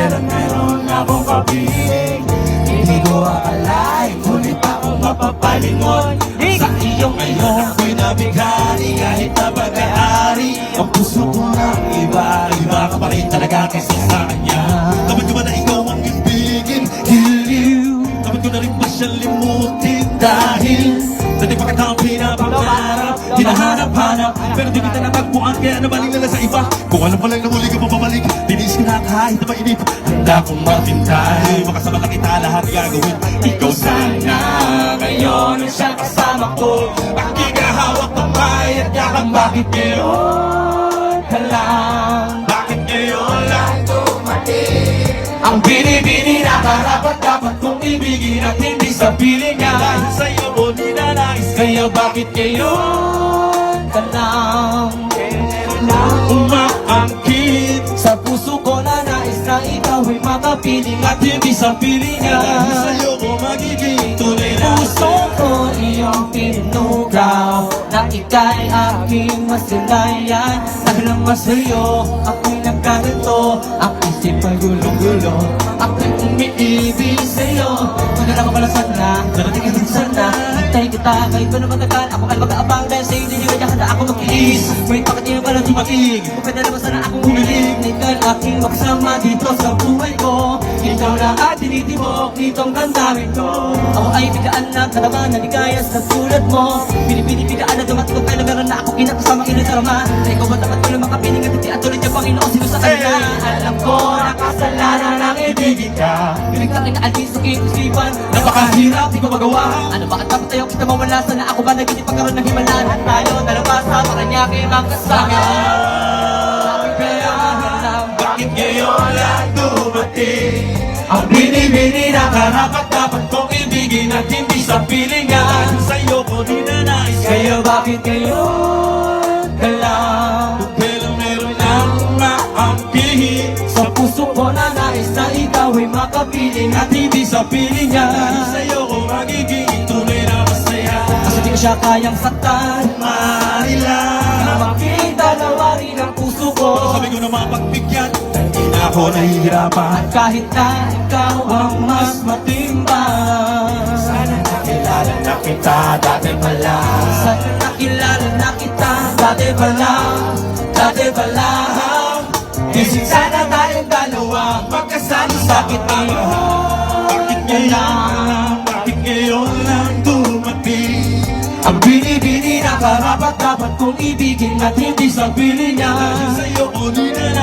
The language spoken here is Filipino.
kailan meron akong kapiling. Hindi ko akalain, huli pa akong mapapalingon. Sa iyong ngayon ako'y nabighani, kahit na pag-aari. Ang puso ko ng iba, iba ka pa rin talaga kaysa sa kanya. Dapat ko ba na ikaw ang ibigin? Kill you. Dapat ko na rin ba siyang limutin? Dahil dati pa kita ang pinapangarap, hinahanap-hanap, pero di kita natagpuan, kaya nabaling na sa iba. Kung alam pa lang na muli ka pababalik, dinis ka na kahit na mainip. Handa kong maghintay, makasama na kita lahat gagawin. Ikaw sana ngayon ang siyang kasama ko, aking kahawak kamay at yakang. Bakit ngayon ka lang? Bakit ngayon lang dumating? Ang binibini na karapat-dapat kong ibigin at hindi sa piling niya. Dahil sa'yo mo ninanais, kaya bakit ngayon ka lang? Umaangkin sa puso ko na nais na ikaw ay makapiling at hindi sa piling niya. Dahil sa'yo mo magiging tunay na puso ko iyong pinugaw, na ika'y aking masilayan. Dahil ang masa'yo ako'y nagkaganto, ang isip ay gulong-gulo, ako'y umiibig sa'yo. Maganda ka pala sana, darating ka din sana. Hintay kita kahit pa na matagal, ako ay mag-aabang dahil sa'yo hindi nyo handa ako mag-iis. Wait, bakit nyo pala dumating? Kung pwede naman sana akong humiling, na ika'y aking makasama dito sa buhay ko. Ikaw lang at tinitibok ditong damdamin ko. Ako ay biglaan na kalaman na ligaya sa tulad mo. Binibini-bigaan na dumating ko, kaya meron na ako kinakasama inadarama. Na ikaw ba dapat ko lang makapiling at hindi at tulad niya Panginoon sino sa kanila. Alam ko na kasalanan ang ibigin ka, pinagtakin na alin sa kikusipan. Napakahirap, di ko magawa. Ano ba at bakit tayo kita mawala? Sana ako ba naging pagkaroon ng himalaan? At tayo dalawa sa Paranaque magkasama. Bakit kaya alam? Bakit ngayon lang dumating? Ang binibini na karapat-dapat kong ibigin at hindi sa piling niya. Dahil sa'yo ko ninanais, kaya bakit ngayon ka lang? Pero meron lang maampihin sa puso ko na nais na ikaw ay makapiling at hindi sa piling niya. Dahil sa'yo ko magiging tunay na masaya. Kasi di ko siya kayang saktan, marilang na makita na wari ng puso ko. Sabi ko na mapagbigyan, hindi na ako nahihirapan. At kahit na ikaw ang mas matimbang, sana nakilala na kita dati pa lang. Sana nakilala na kita dati pa lang. Dati pa lang. Isip sana tayong dalawa magkasama sa kitang. Bakit ngayon? Bakit ngayon lang dumating? Ang binibini na karapat-dapat kong ibigin at hindi sa piling niya. Dahil sa'yo ko ninanais.